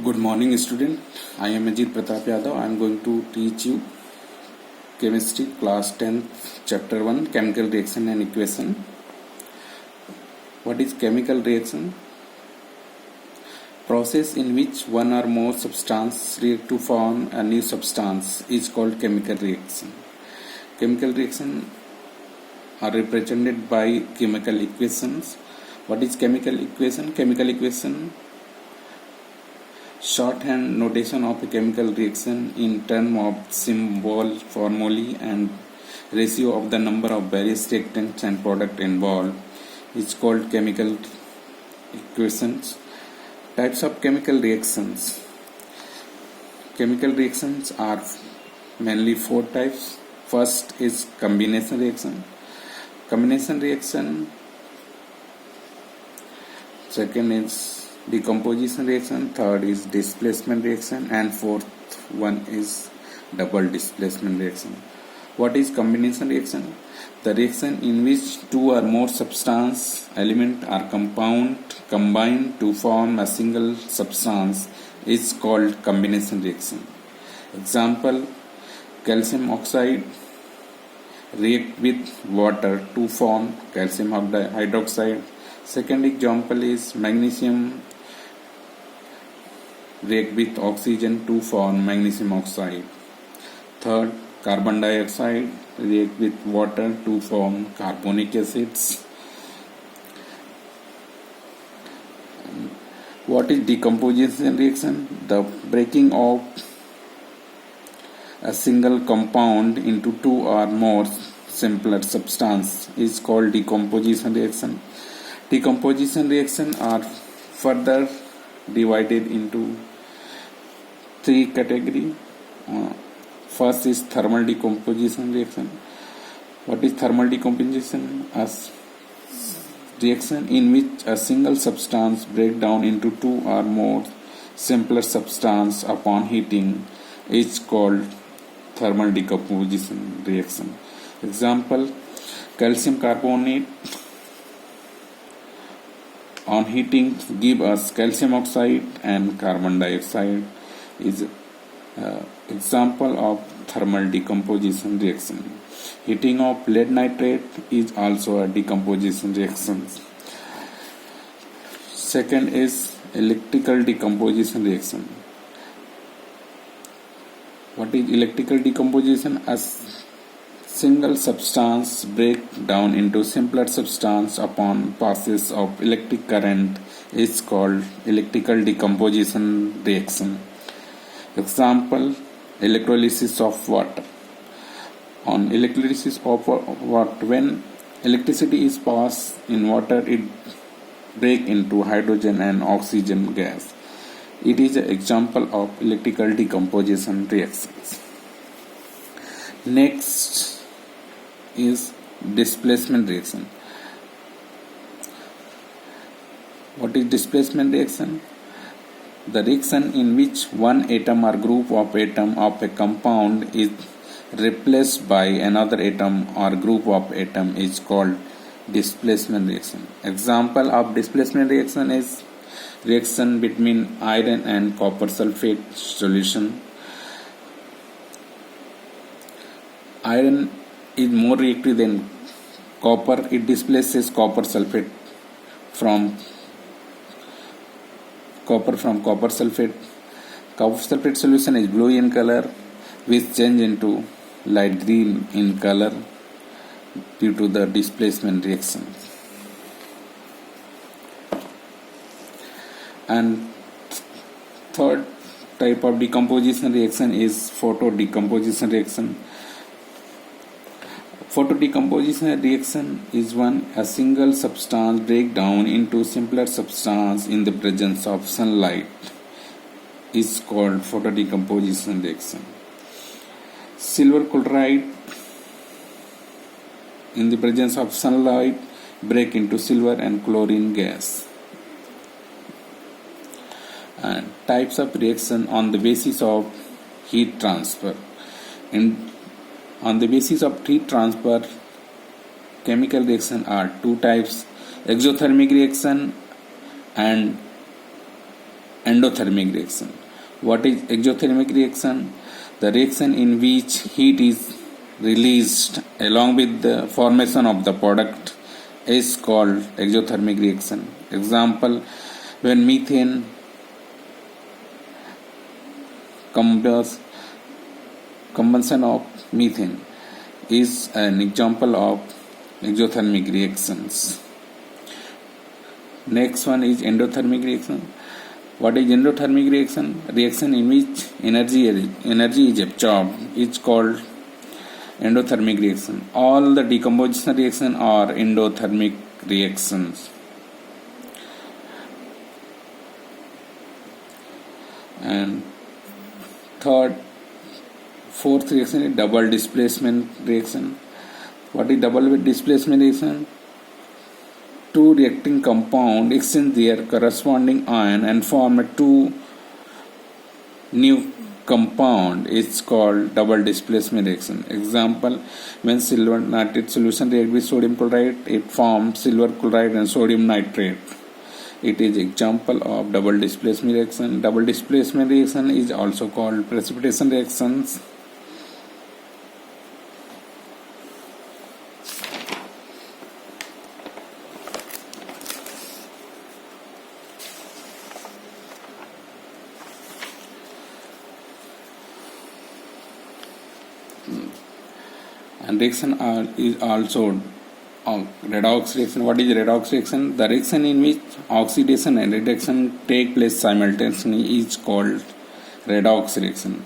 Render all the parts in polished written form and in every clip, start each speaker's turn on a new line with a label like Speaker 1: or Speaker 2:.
Speaker 1: Good morning, student. I am Ajit Pratap Yadav. I am going to teach you chemistry class 10th chapter 1 chemical reaction and equation. What is chemical reaction? Process in which one or more substance react to form a new substance is called chemical reaction. Chemical reaction are represented by chemical equations. What is chemical equation? Chemical equation, shorthand notation of a chemical reaction in terms of symbol, formulae, and ratio of the number of various reactants and product involved is called chemical equations. Types of chemical reactions. Chemical reactions are mainly four types. First is combination reaction. Combination reaction. Second is decomposition reaction, third is displacement reaction, and fourth one is double displacement reaction. What is combination reaction? The reaction in which two or more substance element are combined to form a single substance is called combination reaction. Example: calcium oxide react with water to form calcium hydroxide. Second example is magnesium react with oxygen to form magnesium oxide. Third, carbon dioxide react with water to form carbonic acids. What is decomposition reaction? The breaking of a single compound into two or more simpler substance is called decomposition reaction. Decomposition reaction are further divided into three categories. First is thermal decomposition reaction. What is thermal decomposition? A reaction in which a single substance breaks down into two or more simpler substance upon heating is called thermal decomposition reaction. Example: calcium carbonate on heating give us calcium oxide and carbon dioxide is example of thermal decomposition reaction. Heating of lead nitrate is also a decomposition reaction. Second is electrical decomposition reaction. What is electrical decomposition? A single substance break down into simpler substance upon passage of electric current is called electrical decomposition reaction. Example: electrolysis of water. On electrolysis of water, when electricity is passed in water, it break into hydrogen and oxygen gas. It is an example of electrical decomposition reactions. Next is displacement reaction. What is displacement reaction? The reaction in which one atom or group of atom of a compound is replaced by another atom or group of atom is called displacement reaction. Example of displacement reaction is reaction between iron and copper sulfate solution. Iron is more reactive than copper. It displaces copper sulfate from copper sulfate. Copper sulfate solution is blue in color, which change into light green in color due to the displacement reaction. And third type of decomposition reaction is photodecomposition reaction. Photodecomposition reaction is when a single substance breaks down into simpler substance in the presence of sunlight is called photodecomposition reaction. Silver chloride in the presence of sunlight break into silver and chlorine gas. And types of reaction on the basis of heat transfer. On the basis of heat transfer, chemical reaction are two types: exothermic reaction and endothermic reaction. What is exothermic reaction? The reaction in which heat is released along with the formation of the product is called exothermic reaction. Example, when methane combustion of methane is an example of exothermic reactions. Next one is endothermic reaction. What is endothermic reaction? Reaction in which energy is absorbed is called endothermic reaction. All the decomposition reaction are endothermic reactions. And fourth reaction is double displacement reaction. What is double displacement reaction? Two reacting compound exchange their corresponding ion and form a two new compound is called double displacement reaction. Example, when silver nitrate solution react with sodium chloride, it forms silver chloride and sodium nitrate. It is example of double displacement reaction. Double displacement reaction is also called precipitation reactions. And reaction is also redox reaction. What is redox reaction? The reaction in which oxidation and reduction take place simultaneously is called redox reaction.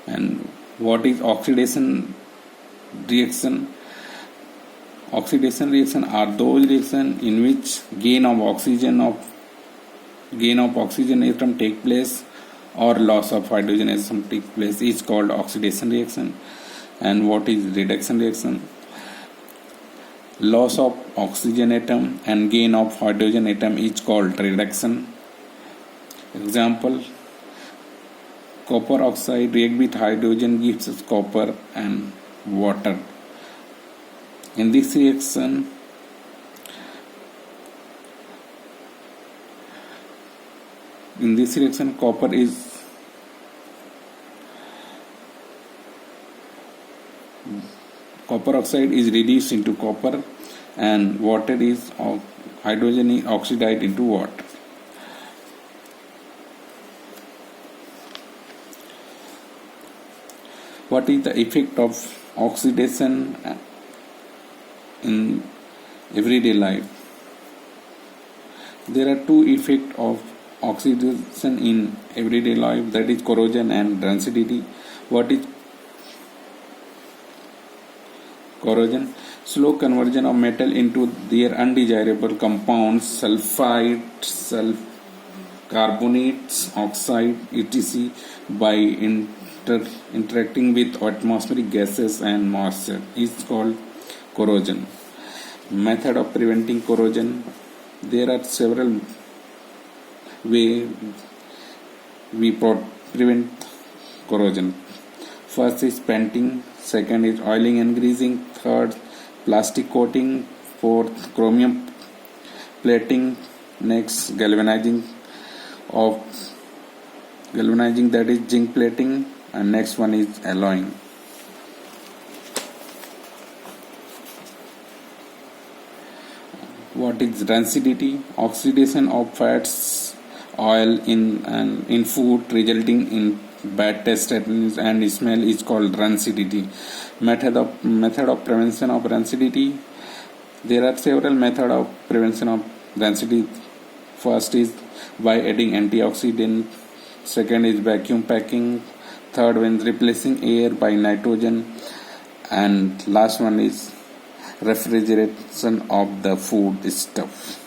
Speaker 1: And what is oxidation reaction? Oxidation reaction are those reactions in which gain of oxygen atom take place or loss of hydrogen atom take place is called oxidation reaction. And what is reduction reaction? Loss of oxygen atom and gain of hydrogen atom is called reduction. Example, copper oxide react with hydrogen gives us copper and water. In this reaction, copper oxide is reduced into copper and hydrogen is oxidized into water. What is the effect of oxidation in everyday life? There are two effects of oxidation in everyday life, that is corrosion and rancidity. What is corrosion? Slow conversion of metal into their undesirable compounds, sulfides, carbonates, oxide, etc. by interacting with atmospheric gases and moisture is called corrosion. Method of preventing corrosion. There are several ways we prevent corrosion. First is painting, second is oiling and greasing, third plastic coating, fourth chromium plating, next galvanizing, that is zinc plating, and next one is alloying. What is rancidity? Oxidation of fats, oil in food resulting in bad taste and smell is called rancidity. Method of prevention of rancidity. There are several methods of prevention of rancidity. First is by adding antioxidant, second is vacuum packing, third one is replacing air by nitrogen, and last one is refrigeration of the food stuff.